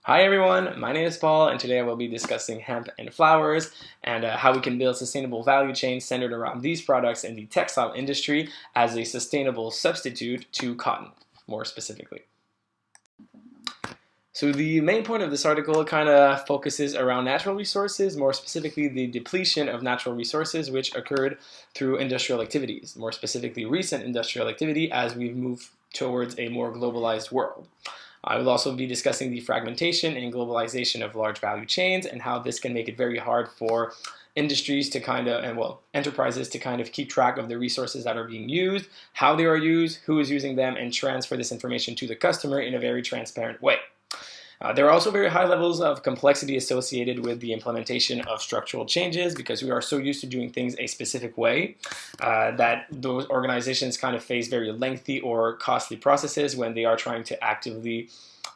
Hi everyone, my name is Paul and today I will be discussing hemp and flowers and how we can build sustainable value chains centered around these products in the textile industry as a sustainable substitute to cotton, more specifically. So the main point of this article kind of focuses around natural resources, more specifically the depletion of natural resources which occurred through industrial activities, more specifically recent industrial activity as we've moved towards a more globalized world. I will also be discussing the fragmentation and globalization of large value chains and how this can make it very hard for industries to enterprises to kind of keep track of the resources that are being used, how they are used, who is using them, and transfer this information to the customer in a very transparent way. There are also very high levels of complexity associated with the implementation of structural changes because we are so used to doing things a specific way that those organizations kind of face very lengthy or costly processes when they are trying to actively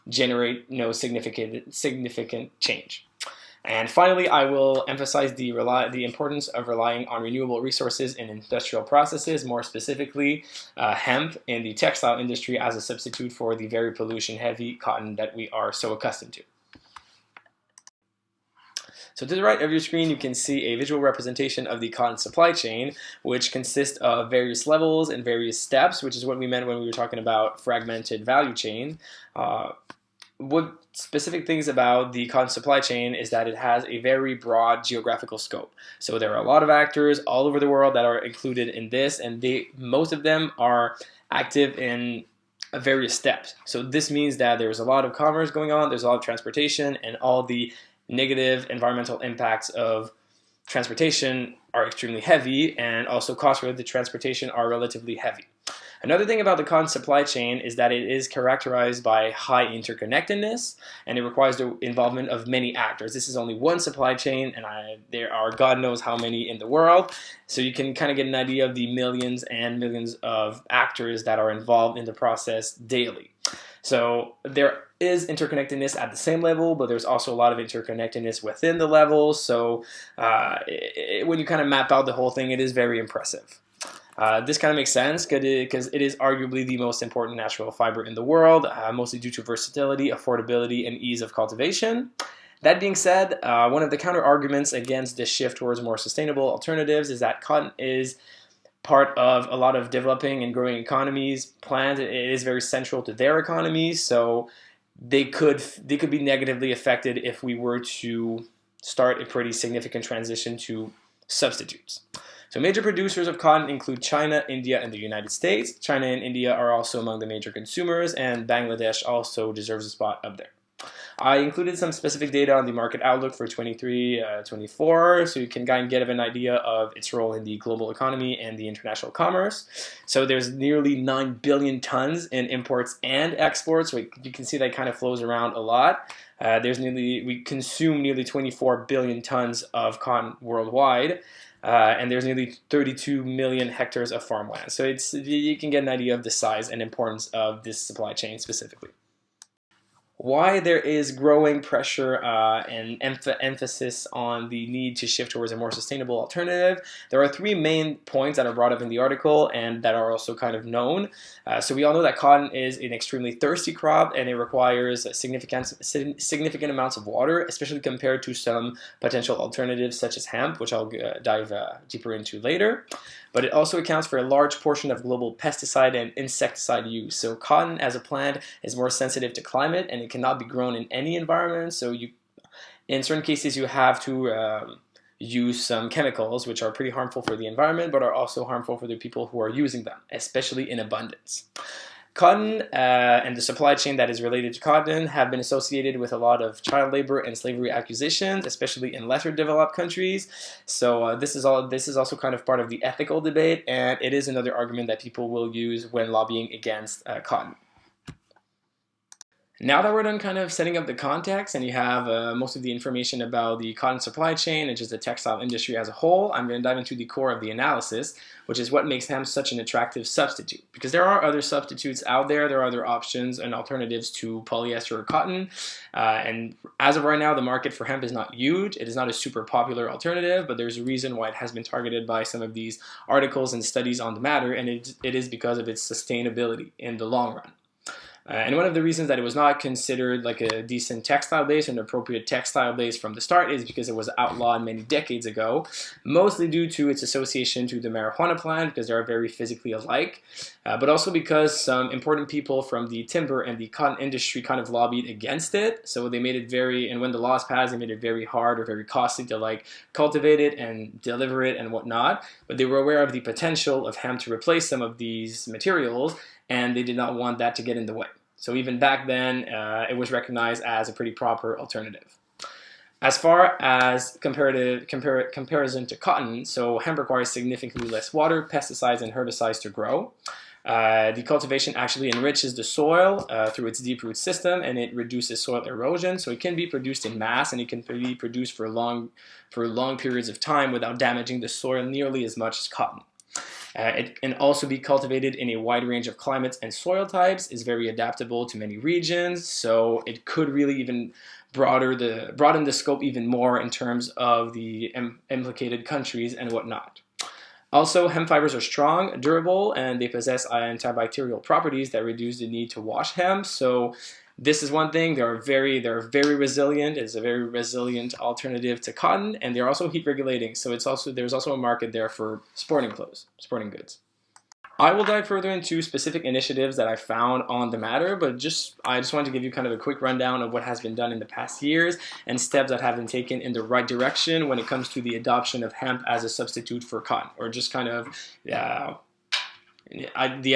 generate no significant change. And finally, I will emphasize the importance of relying on renewable resources in industrial processes, more specifically hemp in the textile industry as a substitute for the very pollution-heavy cotton that we are so accustomed to. So to the right of your screen, you can see a visual representation of the cotton supply chain, which consists of various levels and various steps, which is what we meant when we were talking about fragmented value chain. What specific things about the cotton supply chain is that it has a very broad geographical scope. So there are a lot of actors all over the world that are included in this, and most of them are active in various steps. So this means that there's a lot of commerce going on, there's a lot of transportation, and all the negative environmental impacts of transportation are extremely heavy, and also costs related to transportation are relatively heavy. Another thing about the cotton supply chain is that it is characterized by high interconnectedness, and it requires the involvement of many actors. This is only one supply chain, and there are God knows how many in the world, so you can kind of get an idea of the millions and millions of actors that are involved in the process daily. So there is interconnectedness at the same level, but there's also a lot of interconnectedness within the levels, so when you kind of map out the whole thing, it is very impressive. This kind of makes sense because it is arguably the most important natural fiber in the world, mostly due to versatility, affordability, and ease of cultivation. That being said, one of the counter arguments against this shift towards more sustainable alternatives is that cotton is part of a lot of developing and growing economies. Plants, it is very central to their economies, so they could be negatively affected if we were to start a pretty significant transition to substitutes. So major producers of cotton include China, India, and the United States. China and India are also among the major consumers, and Bangladesh also deserves a spot up there. I included some specific data on the market outlook for 23-24, so you can kind of get an idea of its role in the global economy and the international commerce. So there's nearly 9 billion tons in imports and exports. So you can see that kind of flows around a lot. We consume nearly 24 billion tons of cotton worldwide. And there's nearly 32 million hectares of farmland. So you can get an idea of the size and importance of this supply chain specifically. Why there is growing pressure and emphasis on the need to shift towards a more sustainable alternative. There are three main points that are brought up in the article and that are also kind of known. So we all know that cotton is an extremely thirsty crop and it requires significant amounts of water, especially compared to some potential alternatives such as hemp, which I'll dive deeper into later. But it also accounts for a large portion of global pesticide and insecticide use. So cotton as a plant is more sensitive to climate and it cannot be grown in any environment. So in certain cases, you have to use some chemicals which are pretty harmful for the environment, but are also harmful for the people who are using them, especially in abundance. Cotton and the supply chain that is related to cotton have been associated with a lot of child labor and slavery accusations, especially in lesser developed countries. So this is also kind of part of the ethical debate, and it is another argument that people will use when lobbying against cotton. Now that we're done kind of setting up the context and you have most of the information about the cotton supply chain and just the textile industry as a whole, I'm going to dive into the core of the analysis, which is what makes hemp such an attractive substitute. Because there are other substitutes out there, there are other options and alternatives to polyester or cotton. And as of right now, the market for hemp is not huge. It is not a super popular alternative, but there's a reason why it has been targeted by some of these articles and studies on the matter, and it is because of its sustainability in the long run. And one of the reasons that it was not considered like a decent textile base or an appropriate textile base from the start is because it was outlawed many decades ago, mostly due to its association to the marijuana plant because they are very physically alike, but also because some important people from the timber and the cotton industry kind of lobbied against it. So they made it and when the laws passed, they made it very hard or very costly to like cultivate it and deliver it and whatnot. But they were aware of the potential of hemp to replace some of these materials, and they did not want that to get in the way. So even back then, it was recognized as a pretty proper alternative. As far as comparison to cotton, so hemp requires significantly less water, pesticides, and herbicides to grow. The cultivation actually enriches the soil through its deep root system, and it reduces soil erosion. So it can be produced in mass, and it can be produced for long periods of time without damaging the soil nearly as much as cotton. It can also be cultivated in a wide range of climates and soil types, is very adaptable to many regions, so it could really even broaden the scope even more in terms of the implicated countries and whatnot. Also, hemp fibers are strong, durable, and they possess antibacterial properties that reduce the need to wash hemp. So this is one thing. They're very resilient. It's a very resilient alternative to cotton, and they're also heat regulating. So there's also a market there for sporting goods. I will dive further into specific initiatives that I found on the matter, but I just wanted to give you kind of a quick rundown of what has been done in the past years and steps that have been taken in the right direction when it comes to the adoption of hemp as a substitute for cotton, or just kind of the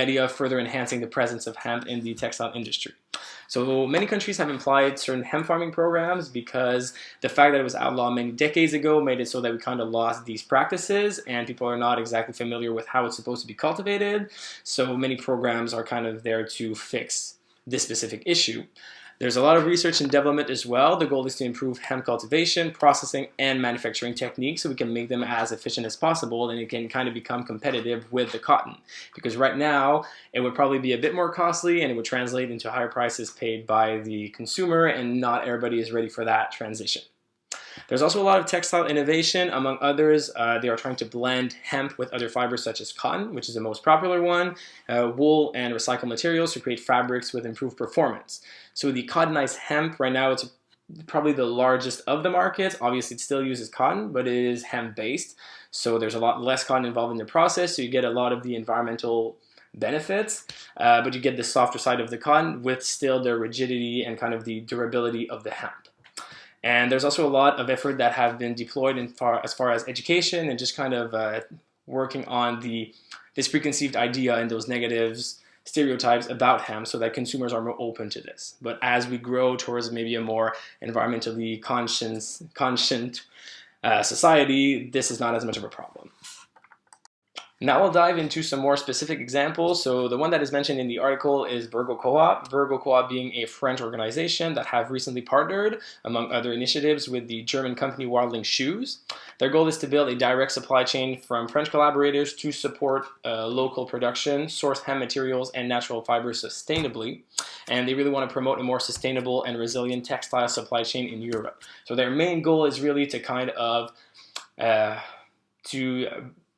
idea of further enhancing the presence of hemp in the textile industry. So many countries have applied certain hemp farming programs because the fact that it was outlawed many decades ago made it so that we kind of lost these practices and people are not exactly familiar with how it's supposed to be cultivated. So many programs are kind of there to fix this specific issue. There's a lot of research and development as well. The goal is to improve hemp cultivation, processing, and manufacturing techniques so we can make them as efficient as possible and it can kind of become competitive with the cotton. Because right now, it would probably be a bit more costly and it would translate into higher prices paid by the consumer, and not everybody is ready for that transition. There's also a lot of textile innovation. Among others, they are trying to blend hemp with other fibers such as cotton, which is the most popular one, wool, and recycled materials to create fabrics with improved performance. So the cottonized hemp, right now it's probably the largest of the markets. Obviously it still uses cotton, but it is hemp-based. So there's a lot less cotton involved in the process, so you get a lot of the environmental benefits, but you get the softer side of the cotton with still the rigidity and kind of the durability of the hemp. And there's also a lot of effort that have been deployed as far as education and just kind of working on this preconceived idea and those negatives, stereotypes about hemp so that consumers are more open to this. But as we grow towards maybe a more environmentally conscient society, this is not as much of a problem. Now we'll dive into some more specific examples. So the one that is mentioned in the article is Virgo Co-op. Virgo Co-op being a French organization that have recently partnered, among other initiatives, with the German company Wildling Shoes. Their goal is to build a direct supply chain from French collaborators to support local production, source hemp materials and natural fibers sustainably. And they really want to promote a more sustainable and resilient textile supply chain in Europe. So their main goal is really to kind of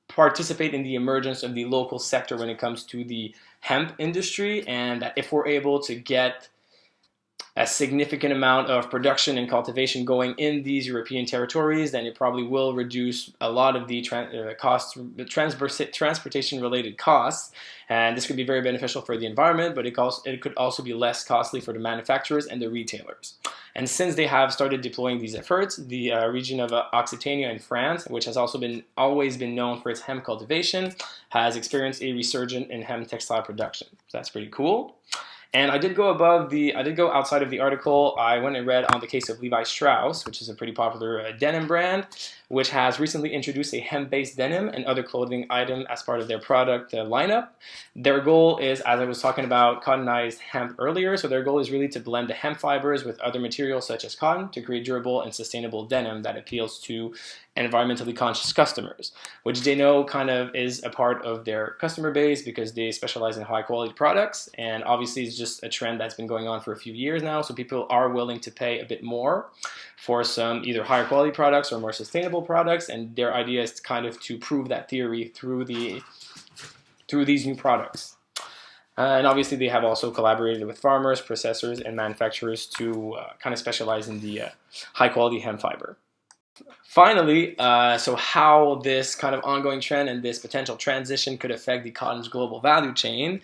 participate in the emergence of the local sector when it comes to the hemp industry, and that if we're able to get a significant amount of production and cultivation going in these European territories, then it probably will reduce a lot of the transportation-related costs, and this could be very beneficial for the environment, but it could also be less costly for the manufacturers and the retailers. And since they have started deploying these efforts, the region of Occitania in France, which has also always been known for its hemp cultivation, has experienced a resurgence in hemp textile production. So that's pretty cool. And I did go outside of the article. I went and read on the case of Levi Strauss, which is a pretty popular denim brand, which has recently introduced a hemp-based denim and other clothing item as part of their product lineup. Their goal is, as I was talking about cottonized hemp earlier, so their goal is really to blend the hemp fibers with other materials such as cotton to create durable and sustainable denim that appeals to environmentally conscious customers, which they know kind of is a part of their customer base because they specialize in high quality products, and obviously it's just a trend that's been going on for a few years now, so people are willing to pay a bit more for some either higher quality products or more sustainable products, and their idea is kind of to prove that theory through these new products. And obviously they have also collaborated with farmers, processors, and manufacturers to kind of specialize in the high quality hemp fiber. Finally, so how this kind of ongoing trend and this potential transition could affect the cotton's global value chain,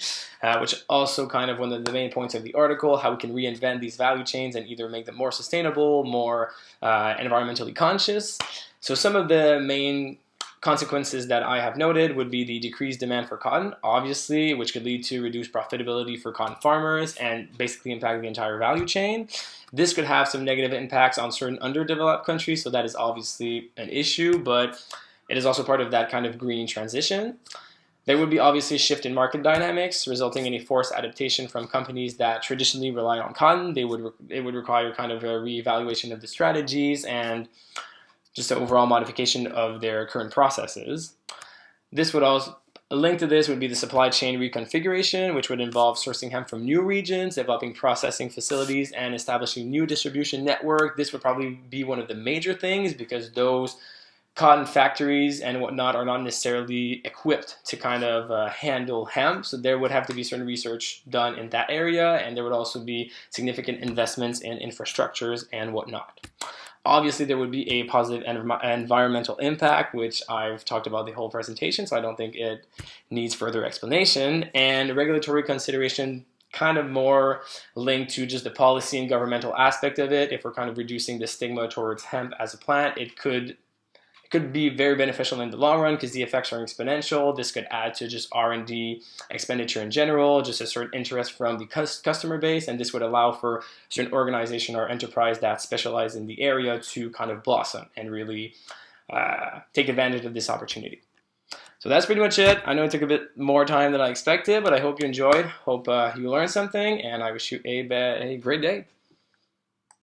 which also kind of one of the main points of the article, how we can reinvent these value chains and either make them more sustainable, more environmentally conscious. So some of the main consequences that I have noted would be the decreased demand for cotton, obviously, which could lead to reduced profitability for cotton farmers and basically impact the entire value chain. This could have some negative impacts on certain underdeveloped countries, so that is obviously an issue, but it is also part of that kind of green transition. There would be obviously a shift in market dynamics, resulting in a forced adaptation from companies that traditionally rely on cotton. It would require kind of a reevaluation of the strategies and just an overall modification of their current processes. This would also A link to this would be the supply chain reconfiguration, which would involve sourcing hemp from new regions, developing processing facilities, and establishing new distribution network. This would probably be one of the major things because those cotton factories and whatnot are not necessarily equipped to kind of handle hemp. So there would have to be certain research done in that area, and there would also be significant investments in infrastructures and whatnot. Obviously, there would be a positive environmental impact, which I've talked about the whole presentation, so I don't think it needs further explanation. And regulatory consideration, kind of more linked to just the policy and governmental aspect of it. If we're kind of reducing the stigma towards hemp as a plant, it could be very beneficial in the long run because the effects are exponential. This could add to just R&D expenditure in general, just a certain interest from the customer base, and this would allow for a certain organization or enterprise that specialize in the area to kind of blossom and really take advantage of this opportunity. So that's pretty much it. I know it took a bit more time than I expected, but I hope you enjoyed. Hope you learned something, and I wish you a great day.